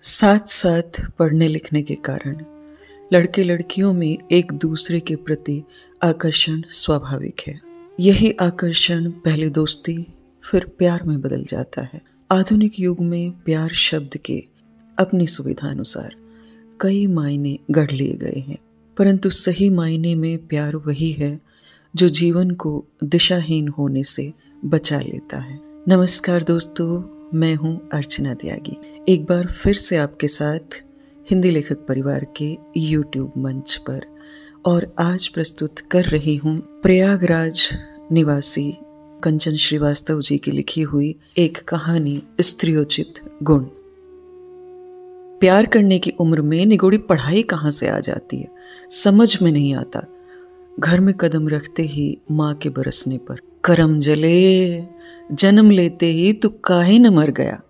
साथ साथ पढ़ने लिखने के कारण लड़के लड़कियों में एक दूसरे के प्रति आकर्षण स्वाभाविक है। यही आकर्षण पहले दोस्ती फिर प्यार में बदल जाता है। आधुनिक युग में प्यार शब्द के अपनी सुविधा अनुसार कई मायने गढ़ लिए गए हैं, परंतु सही मायने में प्यार वही है जो जीवन को दिशाहीन होने से बचा लेता है। नमस्कार दोस्तों, मैं हूं अर्चना त्यागी। एक बार फिर से आपके साथ हिंदी लेखक परिवार के YouTube मंच पर, और आज प्रस्तुत कर रही हूं प्रयागराज निवासी कंचन श्रीवास्तव जी की लिखी हुई एक कहानी, स्त्रियोचित गुण। प्यार करने की उम्र में निगोड़ी पढ़ाई कहाँ से आ जाती है, समझ में नहीं आता। घर में कदम रखते ही माँ के बरसने पर करम जले, जन्म लेते ही तू काहे न मर गया,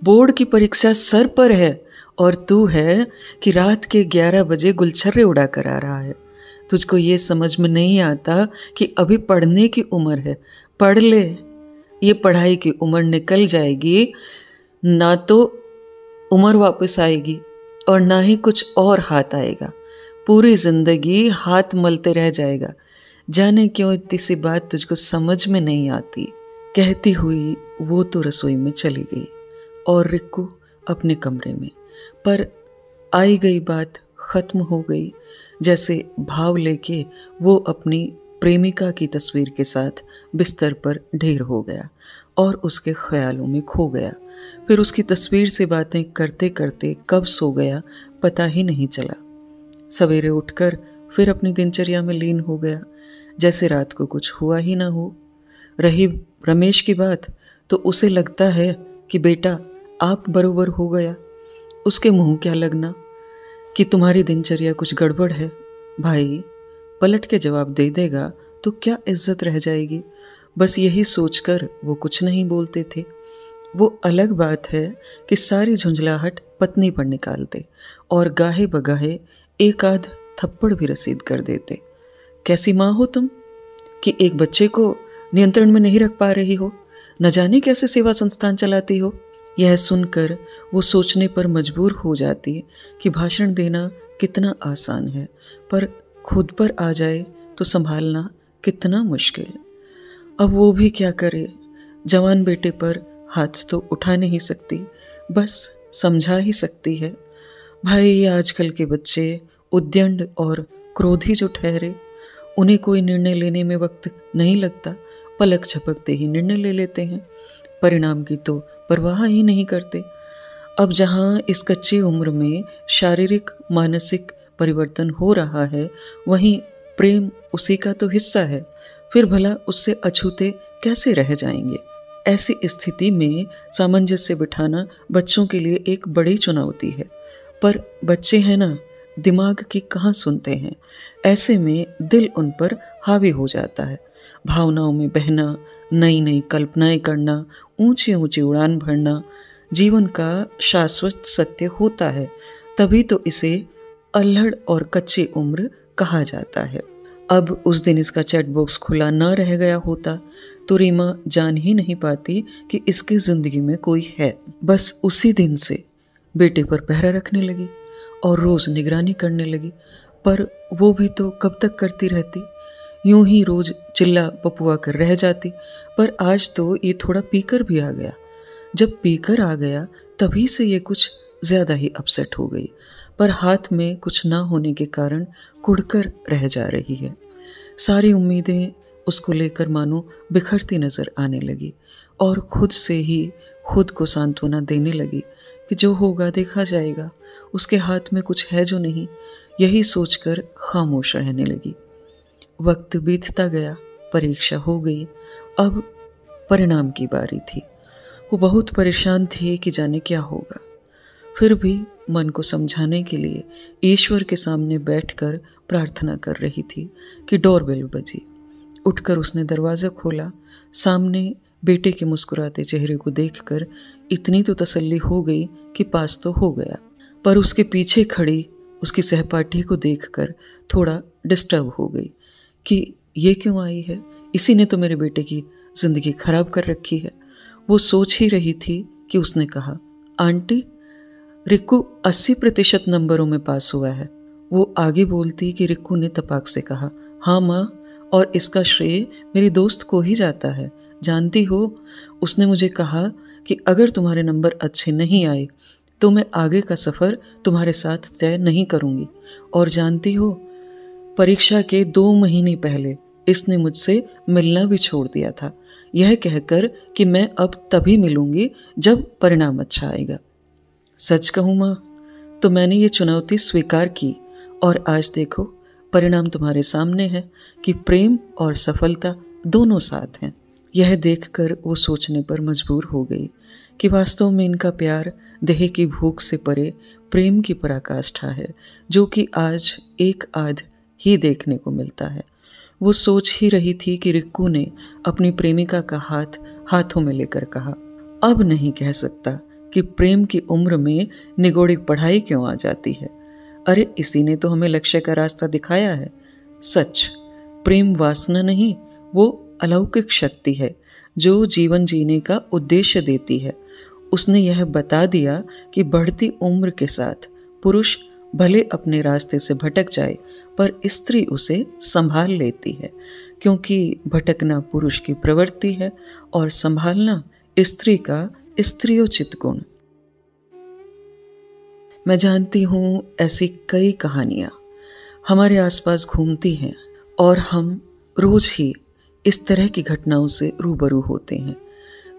बोर्ड की परीक्षा सर पर है और तू है कि रात के 11 बजे गुलछर्रे उड़ा कर आ रहा है। तुझको ये समझ में नहीं आता कि अभी पढ़ने की उम्र है, पढ़ ले। ये पढ़ाई की उम्र निकल जाएगी, ना तो उम्र वापस आएगी और ना ही कुछ और हाथ आएगा। पूरी जिंदगी हाथ मलते रह जाएगा। जाने क्यों इतनी सी बात तुझको समझ में नहीं आती। कहती हुई वो तो रसोई में चली गई और रिक्कू अपने कमरे में। पर आई गई बात खत्म हो गई, जैसे भाव लेके वो अपनी प्रेमिका की तस्वीर के साथ बिस्तर पर ढेर हो गया और उसके ख्यालों में खो गया। फिर उसकी तस्वीर से बातें करते करते कब सो गया पता ही नहीं चला। सवेरे उठकर फिर अपनी दिनचर्या में लीन हो गया, जैसे रात को कुछ हुआ ही ना हो। रही रमेश की बात तो उसे लगता है कि बेटा आप बरोबर हो गया। उसके मुंह क्या लगना कि तुम्हारी दिनचर्या कुछ गड़बड़ है। भाई पलट के जवाब दे देगा तो क्या इज्जत रह जाएगी। बस यही सोचकर वो कुछ नहीं बोलते थे। वो अलग बात है कि सारी झुंझलाहट पत्नी पर निकालते और गाहे बगाहे एक आध थप्पड़ भी रसीद कर देते। कैसी माँ हो तुम कि एक बच्चे को नियंत्रण में नहीं रख पा रही हो, न जाने कैसे सेवा संस्थान चलाती हो। यह सुनकर वो सोचने पर मजबूर हो जाती कि भाषण देना कितना आसान है, पर खुद पर आ जाए तो संभालना कितना मुश्किल। अब वो भी क्या करे। जवान बेटे पर हाथ तो उठा नहीं सकती, बस समझा ही सकती है। भाई आजकल के बच्चे उद्दंड और क्रोधी जो ठहरे, उन्हें कोई निर्णय लेने में वक्त नहीं लगता, पलक झपकते ही निर्णय ले लेते हैं, परिणाम की तो परवाह ही नहीं करते। अब जहाँ इस कच्ची उम्र में शारीरिक मानसिक परिवर्तन हो रहा है, वहीं प्रेम उसी का तो हिस्सा है। फिर भला उससे अछूते कैसे रह जाएंगे। ऐसी स्थिति में सामंजस्य बिठाना बच्चों के लिए एक बड़ी चुनौती है, पर बच्चे हैं ना, दिमाग की कहाँ सुनते हैं। ऐसे में दिल उन पर हावी हो जाता है। भावनाओं में बहना, नई नई कल्पनाएं करना, ऊंची ऊंची उड़ान भरना जीवन का शाश्वत सत्य होता है। तभी तो इसे अल्हड़ और कच्ची उम्र कहा जाता है। अब उस दिन इसका चैट बॉक्स खुला न रह गया होता तो रीमा जान ही नहीं पाती कि इसकी जिंदगी में कोई है। बस उसी दिन से बेटे पर पहरा रखने लगी और रोज निगरानी करने लगी। पर वो भी तो कब तक करती रहती। यूं ही रोज चिल्ला पपुआ कर रह जाती। पर आज तो ये थोड़ा पीकर भी आ गया। जब पीकर आ गया तभी से ये कुछ ज्यादा ही अपसेट हो गई, पर हाथ में कुछ ना होने के कारण कुढ़कर रह जा रही है। सारी उम्मीदें उसको लेकर मानो बिखरती नजर आने लगी और खुद से ही खुद को सांत्वना देने लगी कि जो होगा देखा जाएगा, उसके हाथ में कुछ है जो नहीं। यही सोचकर खामोश रहने लगी। वक्त बीतता गया, परीक्षा हो गई। अब परिणाम की बारी थी। वो बहुत परेशान थी कि जाने क्या होगा। फिर भी मन को समझाने के लिए ईश्वर के सामने बैठकर प्रार्थना कर रही थी कि डोरबेल बजी। उठकर उसने दरवाज़ा खोला। सामने बेटे के मुस्कुराते चेहरे को देखकर इतनी तो तसल्ली हो गई कि पास तो हो गया, पर उसके पीछे खड़ी उसकी सहपाठी को देखकर थोड़ा डिस्टर्ब हो गई कि ये क्यों आई है, इसी ने तो मेरे बेटे की जिंदगी खराब कर रखी है। वो सोच ही रही थी कि उसने कहा, आंटी रिक्कू 80% नंबरों में पास हुआ है। वो आगे बोलती कि रिक्कू ने तपाक से कहा, हाँ माँ, और इसका श्रेय मेरी दोस्त को ही जाता है। जानती हो, उसने मुझे कहा कि अगर तुम्हारे नंबर अच्छे नहीं आए तो मैं आगे का सफ़र तुम्हारे साथ तय नहीं करूँगी। और जानती हो, परीक्षा के 2 महीने पहले इसने मुझसे मिलना भी छोड़ दिया था, यह कहकर कि मैं अब तभी मिलूंगी जब परिणाम अच्छा आएगा। सच कहूँ माँ, तो मैंने ये चुनौती स्वीकार की और आज देखो परिणाम तुम्हारे सामने है कि प्रेम और सफलता दोनों साथ हैं। यह देखकर वो सोचने पर मजबूर हो गई कि वास्तव में इनका प्यार देह की भूख से परे प्रेम की पराकाष्ठा है, जो कि आज एक आध ही देखने को मिलता है। वो सोच ही रही थी कि रिक्कू ने अपनी प्रेमिका का हाथ हाथों में लेकर कहा, अब नहीं कह सकता कि प्रेम की उम्र में निगोड़ी पढ़ाई क्यों आ जाती है। अरे इसी ने तो हमें लक्ष्य का रास्ता दिखाया है। सच, प्रेम वासना नहीं, वो अलौकिक शक्ति है जो जीवन जीने का उद्देश्य देती है। उसने यह बता दिया कि बढ़ती उम्र के साथ पुरुष भले अपने रास्ते से भटक जाए, पर स्त्री उसे संभाल लेती है, क्योंकि भटकना पुरुष की प्रवृत्ति है और संभालना स्त्री का स्त्रियोचित गुण। मैं जानती हूँ ऐसी कई कहानियाँ हमारे आसपास घूमती हैं और हम रोज ही इस तरह की घटनाओं से रूबरू होते हैं।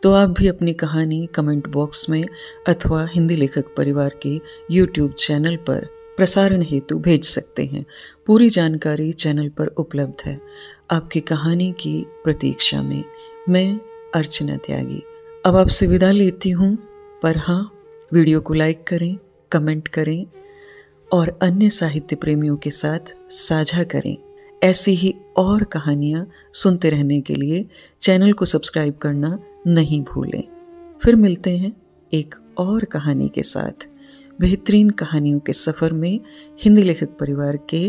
तो आप भी अपनी कहानी कमेंट बॉक्स में अथवा हिंदी लेखक परिवार के YouTube चैनल पर प्रसारण हेतु भेज सकते हैं। पूरी जानकारी चैनल पर उपलब्ध है। आपकी कहानी की प्रतीक्षा में मैं अर्चना त्यागी अब आपसे विदा लेती हूँ। पर हाँ, वीडियो को लाइक करें, कमेंट करें और अन्य साहित्य प्रेमियों के साथ साझा करें। ऐसी ही और कहानियाँ सुनते रहने के लिए चैनल को सब्सक्राइब करना नहीं भूलें। फिर मिलते हैं एक और कहानी के साथ बेहतरीन कहानियों के सफ़र में हिंदी लेखक परिवार के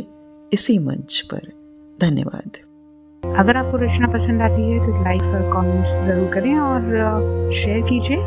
इसी मंच पर। धन्यवाद। अगर आपको रचना पसंद आती है तो लाइक और कमेंट्स ज़रूर करें और शेयर कीजिए।